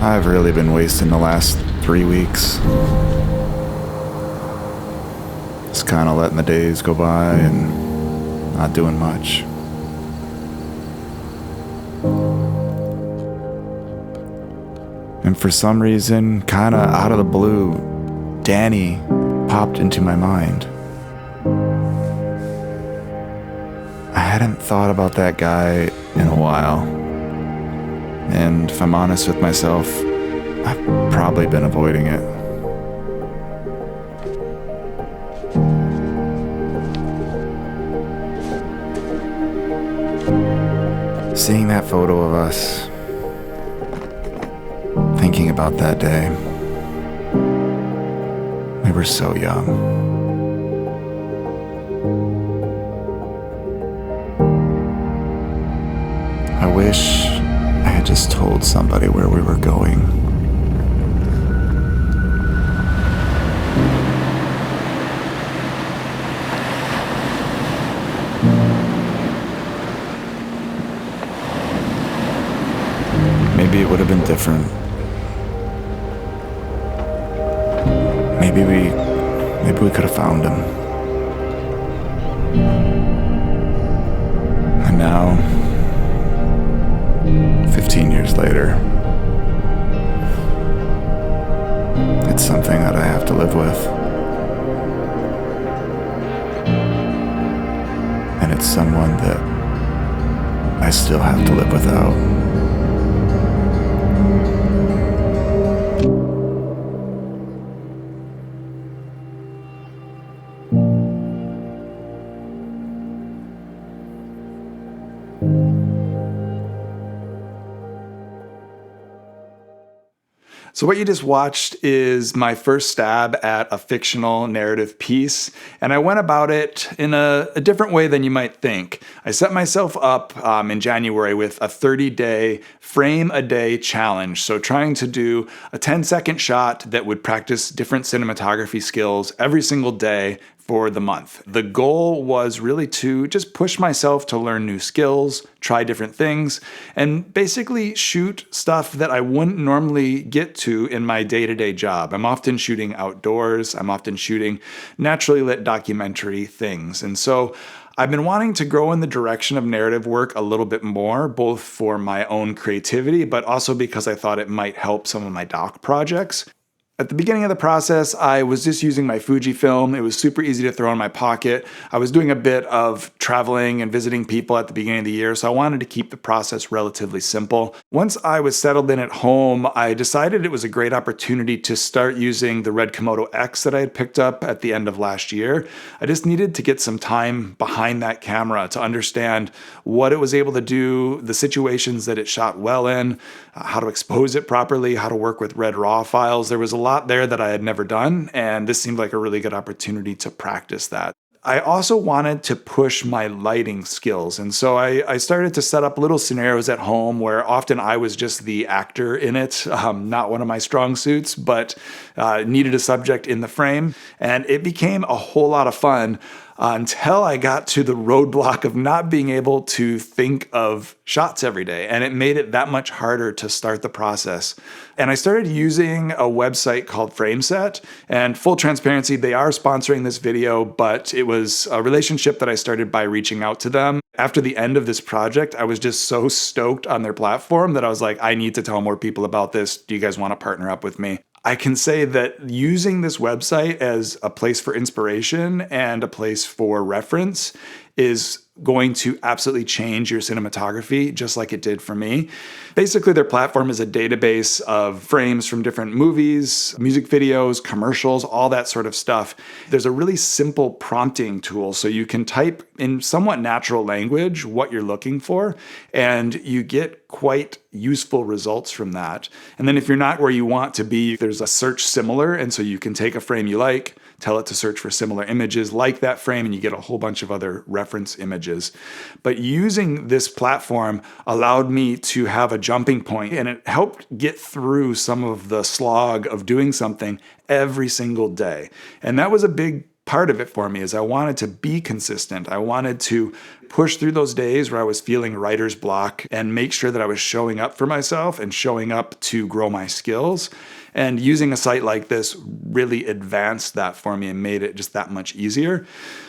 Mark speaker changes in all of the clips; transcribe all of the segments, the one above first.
Speaker 1: I've really been wasting the last 3 weeks. Just kind of letting the days go by and not doing much. And for some reason, kind of out of the blue, Danny popped into my mind. I hadn't thought about that guy in a while. And if I'm honest with myself, I've probably been avoiding it. Seeing that photo of us, thinking about that day, we were so young. I wish I had just told somebody where we were going. Maybe it would have been different. Maybe we could have found him. And now, 15 years later, it's something that I have to live with. And it's someone that I still have to live without. So what you just watched is my first stab at a fictional narrative piece, and I went about it in a different way than you might think. I set myself up in January with a 30-day frame-a-day challenge, so trying to do a 10-second shot that would practice different cinematography skills every single day for the month. The goal was really to just push myself to learn new skills, try different things, and basically shoot stuff that I wouldn't normally get to in my day-to-day job. I'm often shooting outdoors, I'm often shooting naturally lit documentary things. And so I've been wanting to grow in the direction of narrative work a little bit more, both for my own creativity, but also because I thought it might help some of my doc projects. At the beginning of the process, I was just using my Fujifilm. It was super easy to throw in my pocket. I was doing a bit of traveling and visiting people at the beginning of the year, so I wanted to keep the process relatively simple. Once I was settled in at home, I decided it was a great opportunity to start using the red Komodo X that I had picked up at the end of last year. I just needed to get some time behind that camera to understand what it was able to do, the situations that it shot well in, how to expose it properly, how to work with red RAW files. There was a lot there that I had never done, and this seemed like a really good opportunity to practice that. I also wanted to push my lighting skills, and so I started to set up little scenarios at home where often I was just the actor in it, not one of my strong suits, but needed a subject in the frame, and it became a whole lot of fun until I got to the roadblock of not being able to think of shots every day, and it made it that much harder to start the process. And I started using a website called Frameset, and full transparency, they are sponsoring this video, but it was a relationship that I started by reaching out to them. After the end of this project, I was just so stoked on their platform that I was like, I need to tell more people about this. Do you guys want to partner up with me? I can say that using this website as a place for inspiration and a place for reference is going to absolutely change your cinematography, just like it did for me. Basically, their platform is a database of frames from different movies, music videos, commercials, all that sort of stuff. There's a really simple prompting tool, so you can type in somewhat natural language what you're looking for, and you get quite useful results from that. And then if you're not where you want to be, there's a search similar, and so you can take a frame you like, tell it to search for similar images like that frame, and you get a whole bunch of other reference images. But using this platform allowed me to have a jumping point, and it helped get through some of the slog of doing something every single day. And that was a big part of it for me is I wanted to be consistent. I wanted to push through those days where I was feeling writer's block and make sure that I was showing up for myself and showing up to grow my skills. And using a site like this really advanced that for me and made it just that much easier.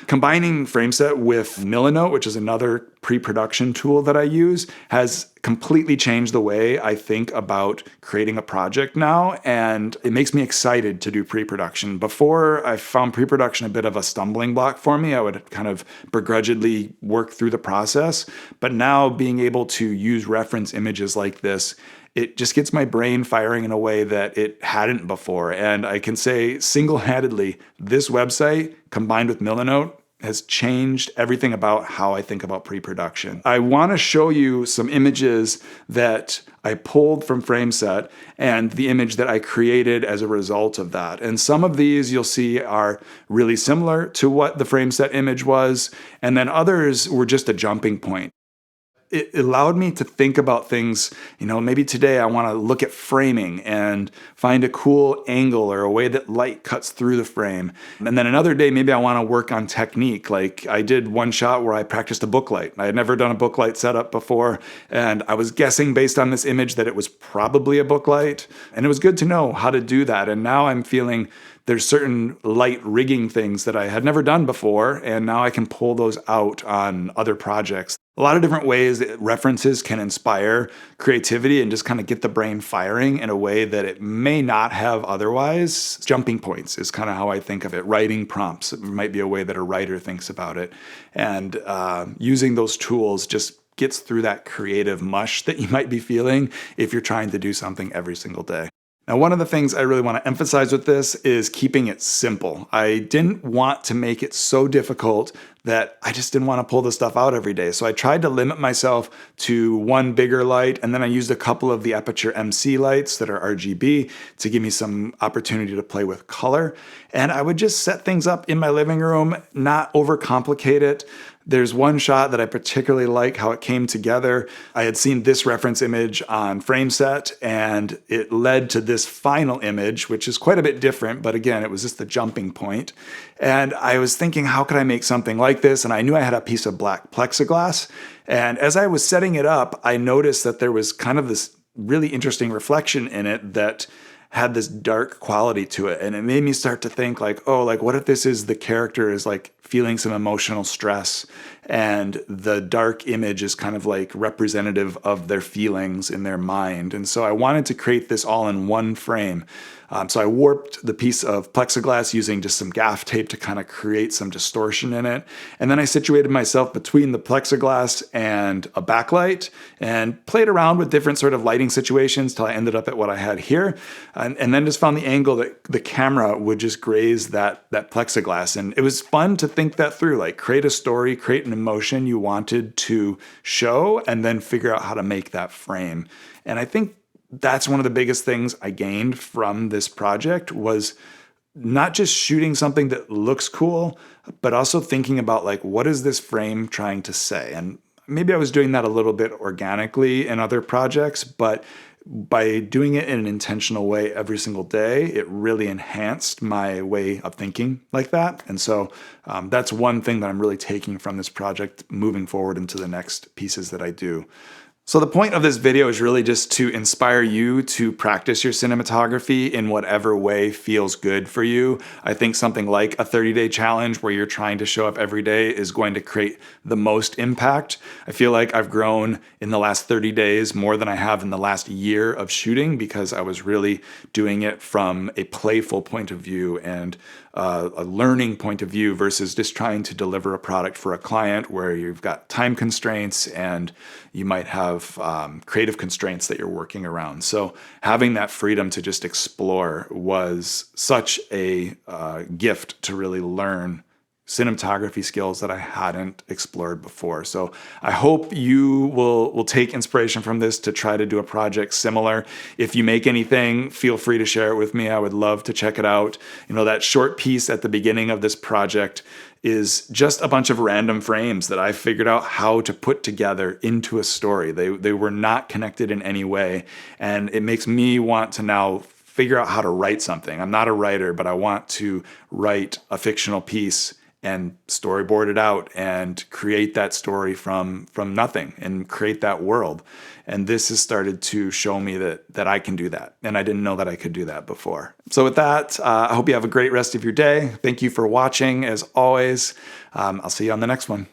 Speaker 1: Combining FrameSet with Milanote, which is another pre-production tool that I use, has completely changed the way I think about creating a project now, and it makes me excited to do pre-production. Before, I found pre-production a bit of a stumbling block for me. I would kind of begrudgingly work through the process, but now being able to use reference images like this, it just gets my brain firing in a way that it hadn't before. And I can say single-handedly, this website combined with Milanote has changed everything about how I think about pre-production. I want to show you some images that I pulled from FrameSet and the image that I created as a result of that. And some of these you'll see are really similar to what the FrameSet image was, and then others were just a jumping point. It allowed me to think about things, maybe today I want to look at framing and find a cool angle or a way that light cuts through the frame. And then another day, maybe I want to work on technique. Like I did one shot where I practiced a book light. I had never done a book light setup before, and I was guessing based on this image that it was probably a book light. And it was good to know how to do that. And now I'm feeling there's certain light rigging things that I had never done before, and now I can pull those out on other projects. A lot of different ways that references can inspire creativity and just kind of get the brain firing in a way that it may not have otherwise. Jumping points is kind of how I think of it. Writing prompts might be a way that a writer thinks about it. And using those tools just gets through that creative mush that you might be feeling if you're trying to do something every single day. Now, one of the things I really want to emphasize with this is keeping it simple. I didn't want to make it so difficult that I just didn't want to pull the stuff out every day. So I tried to limit myself to one bigger light, and then I used a couple of the Aperture MC lights that are RGB to give me some opportunity to play with color. And I would just set things up in my living room, not overcomplicate it. There's one shot that I particularly like how it came together. I had seen this reference image on FrameSet, and it led to this final image, which is quite a bit different, but again, it was just the jumping point. And I was thinking, how could I make something like this? And I knew I had a piece of black plexiglass. And as I was setting it up, I noticed that there was kind of this really interesting reflection in it that had this dark quality to it. And it made me start to think what if this is the character is like feeling some emotional stress, and the dark image is kind of like representative of their feelings in their mind. And so I wanted to create this all in one frame. So I warped the piece of plexiglass using just some gaff tape to kind of create some distortion in it. And then I situated myself between the plexiglass and a backlight and played around with different sort of lighting situations till I ended up at what I had here. And then just found the angle that the camera would just graze that plexiglass. And it was fun to think that through, like create a story, create an emotion you wanted to show, and then figure out how to make that frame. And I think that's one of the biggest things I gained from this project was not just shooting something that looks cool, but also thinking about what is this frame trying to say? And maybe I was doing that a little bit organically in other projects, but by doing it in an intentional way every single day, it really enhanced my way of thinking like that. And so that's one thing that I'm really taking from this project moving forward into the next pieces that I do. So the point of this video is really just to inspire you to practice your cinematography in whatever way feels good for you. I think something like a 30-day challenge where you're trying to show up every day is going to create the most impact. I feel like I've grown in the last 30 days more than I have in the last year of shooting because I was really doing it from a playful point of view and a learning point of view versus just trying to deliver a product for a client where you've got time constraints and you might have creative constraints that you're working around. So having that freedom to just explore was such a gift to really learn cinematography skills that I hadn't explored before. So I hope you will take inspiration from this to try to do a project similar. If you make anything, feel free to share it with me. I would love to check it out. That short piece at the beginning of this project is just a bunch of random frames that I figured out how to put together into a story. They were not connected in any way. And it makes me want to now figure out how to write something. I'm not a writer, but I want to write a fictional piece and storyboard it out and create that story from nothing and create that world. And this has started to show me that I can do that. And I didn't know that I could do that before. So with that, I hope you have a great rest of your day. Thank you for watching. As always, I'll see you on the next one.